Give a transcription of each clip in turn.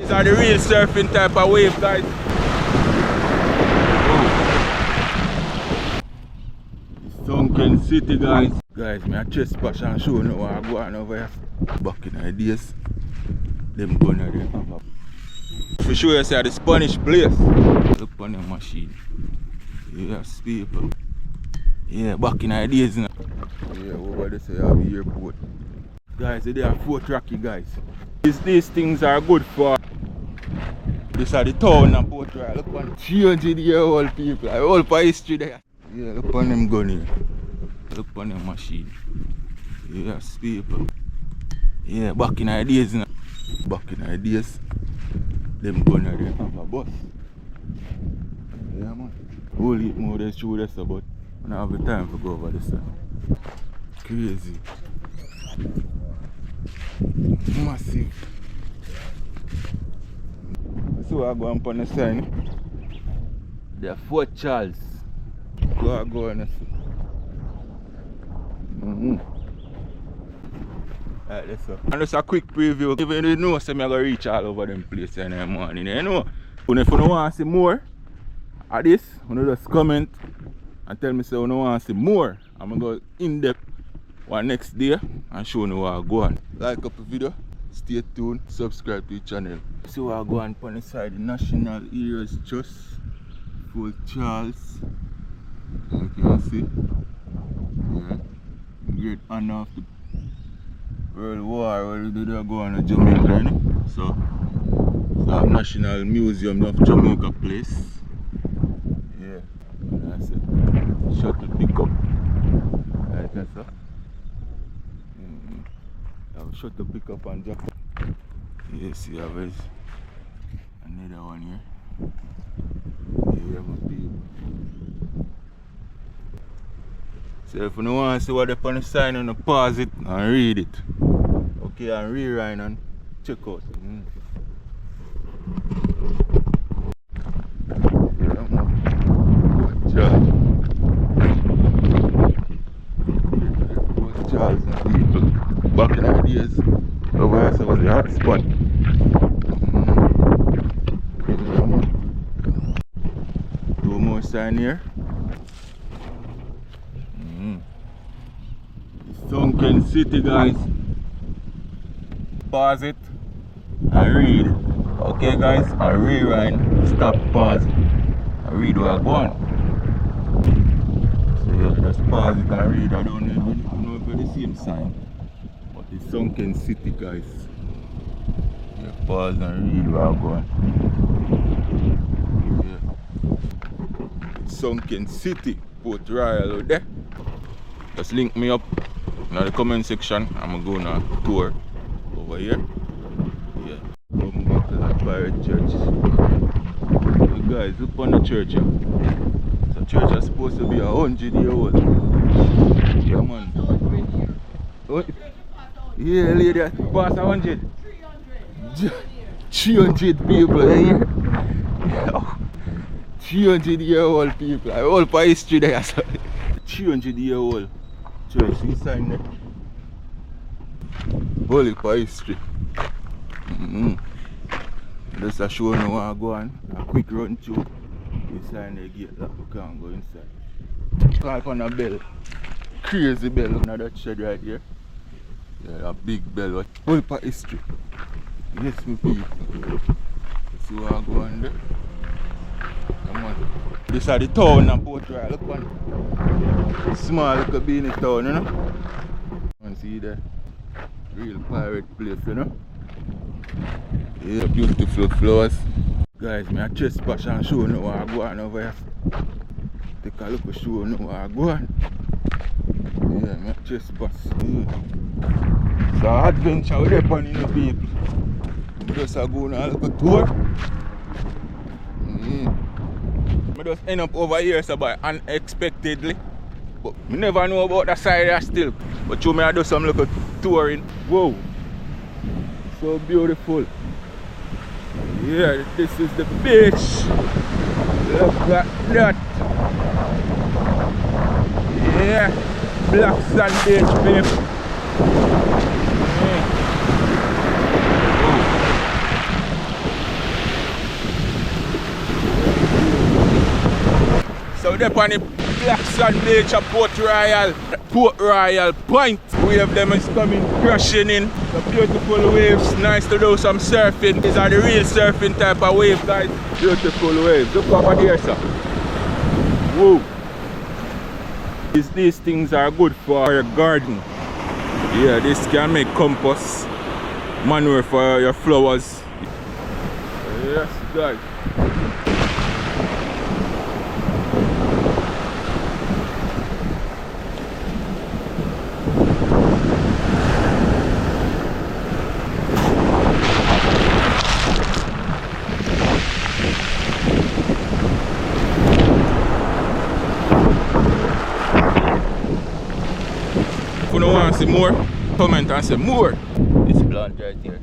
These are the real surfing type of waves, guys. Sunken City, guys. Guys, me a trespass and show you what I go on over here. Back in the days, them gun are there. For sure you see the Spanish place. Look on the machine. Yes, people. Yeah, back in the days now. Yeah, over there say you have the airport. Guys, they are Fort Rocky, guys. These things are good for. This are the town of Port Royal. Look on 300-year-old people. I all for history there. Yeah, look on them gun here. Look on them machine. Yes, people. Yeah, back in the days now. Back in the days, them gun are there have a bus. Yeah, man. We'll eat more than through this, but I don't have the time to go over this side. Crazy. Massive. So I go on the sign. There are Fort Charles. Go on the Alright, that's up. And just a quick preview. Even you know, I'm going to reach all over them places in the morning. You know? And if you don't want to see more of this, you just comment and tell me say you don't want to see more. I'm going to go in depth one next day and show you what I go on. Like up the video, stay tuned, subscribe to the channel. See what I go on the side, the National Heroes Trust, Fort Charles. You can see. Yeah. Great honor of the World War where they go on a Jamaica, you know? So National Museum of Jamaica place. Yeah. That's it. Shuttle pick up. Right, that's it. I'll shut the pick up and drop. Yes, you have another one here. Here my people. So if you don't want to see what they're on the sign, you pause it and read it. Okay, and rewind and check out. Charles and people. Back in the days, over here was the hot spot. Two more sign here. Sunken City, guys. Pause it and read. Okay, guys, and rewind. Stop, pause, and read what I go on. So yeah, just pause it and read. I don't even know if it's the same sign. But it's Sunken City, guys. Yeah, pause and read what I go on. Yeah. Sunken City, Port Royal out there. Just link me up in the comment section. I'm going to go on a tour over here. Yeah. Come back to that pirate church. Hey guys, look on the church here. The church is supposed to be 100 years old. Yeah, man. Oh, yeah, lady, past 100. 300 people here. 300-year-old people. I all for history there. 300-year-old church inside there. Holy for history. Just a show you what I go on. A quick run through. Inside the gate that we can't go inside. Call for a bell. Crazy bell. Look at that shed right here. Yeah, a big bell. Holy for history. Yes, my people. See what I go on there. Come on. This is the town of Port Royal. Look on. Small little beanie town, you know. You see the real pirate place, you know. Yeah, beautiful flowers. Guys, I trespass and show you what I go on over here. Take a look and show you what I go on. Yeah, I trespass. Yeah. So adventure with them in the people. Just go on a little tour. I just end up over here so by unexpectedly. But I never know about that side there still. But you may do some little touring. Whoa. So beautiful. Yeah, this is the beach. Look at that. Yeah. Black sand beach, babe. there on the Black Sand Beach at Port Royal Point. Wave them is coming crashing in. The beautiful waves, nice to do some surfing. These are the real surfing type of waves, guys. Beautiful waves. Look over here, sir. Whoa. These things are good for your garden. Yeah, this can make compost, manure for your flowers. Yes, guys. If you want to see more, comment and say more. This plant right here.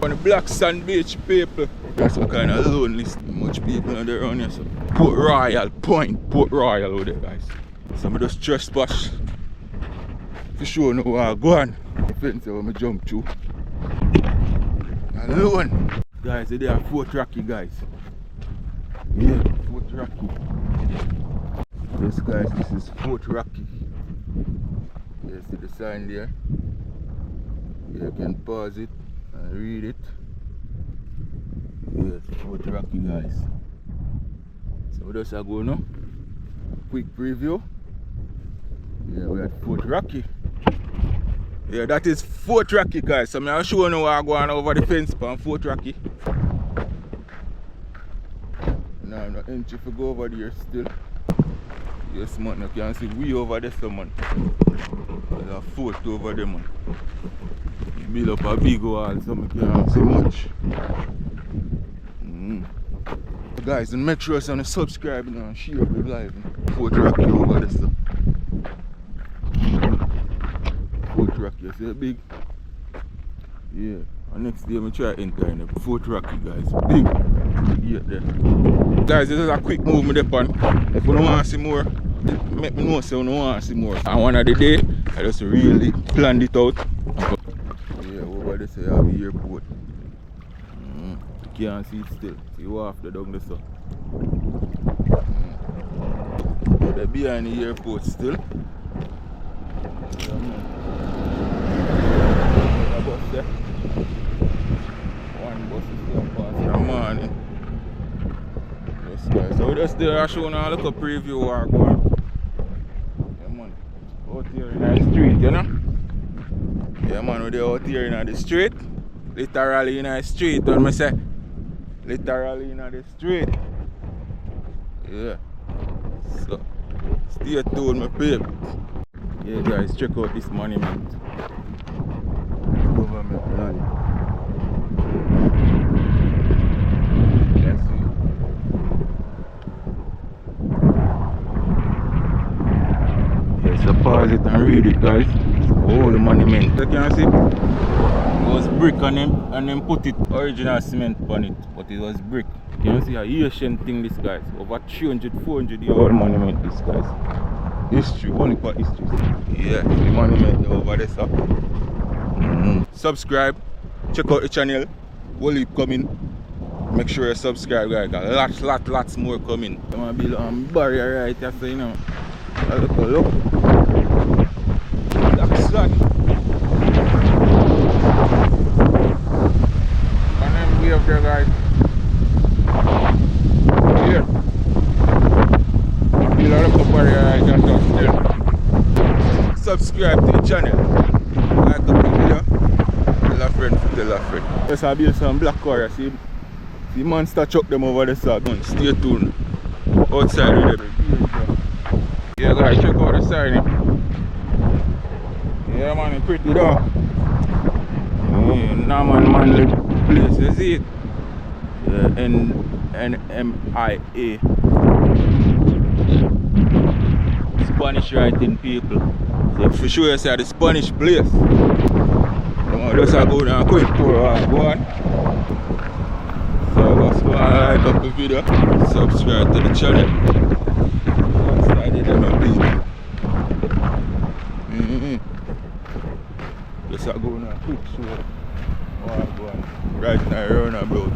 On the Black Sand Beach, people. That's what kind of lonely. Much people are there around here. So. Port Royal Point, Port Royal over there, guys. Some of those trespass. For sure, know where I go on. The fence where I jump through. Alone. Guys, they are Fort Rocky, guys. Yeah, Fort Rocky. Yes, guys, this is Fort Rocky. You see the sign there? You can pause it and read it. Yes, Fort Rocky, guys. So that's a go now. Quick preview. Yeah, we're at Fort Rocky. Yeah, that is Fort Rocky, guys. So I'm showing you what I'm going over the fence on Fort Rocky. No, I'm not entry to go over there still. Yes, man, you can see way over there, so, man. There's a fort over there, man. You build up a big wall, so you can't see much. Guys, and make sure you subscribe and share up the live. Fort Rocky over there, so. Fort Rocky, you see it big? Yeah. And next day, I try to enter in the Fort Rocky, guys. Big gate there. Guys, this is a quick move with the pan. If you don't want to see more, make me know so you don't want to see more. And one of the day, I just really planned it out. Yeah, over there, say you have the airport. You can't see it still. See you after down the sun. They're behind the airport still. One bus is still passing in the morning. Yes, guys. So we're just there showing a little preview of our going. Yeah, man. Out here in the street, you know? Yeah, man, we're out here in the street. Literally in the street, don't I say? Literally in the street. Yeah. So, stay tuned, my people. Yeah, guys, check out this monument. Government land. Let's see. Yeah, so pause it and read it, guys. Oh, the monument. You can see it was brick on him and then put it original cement on it, but it was brick. You can see a ancient thing, this guys. Over 300, 400 year old monument, this guys. History, only for history. Yeah, the monument over there, so. Subscribe, check out the channel. Will keep coming. Make sure you subscribe, guys. Lots more coming. I'm gonna build a barrier right here, so you know. Look. Black sun. And then we up there, guys. Here. Build a little barrier right here, so still. Subscribe to the channel. Like the video. Tell a friend. Yes, I build some black car. See monster chuck them over the side. Stay tuned. Outside with them. Yeah, guys, check out the sign. Yeah, man, it's pretty though. Norman Manley place, you see it? Yeah, NMIA. Spanish writing people. So for sure you see the Spanish place. Just go down quick tour, go on. So just go and like up the video, subscribe to the channel. Just go down quick tour. Go on. Right now around about.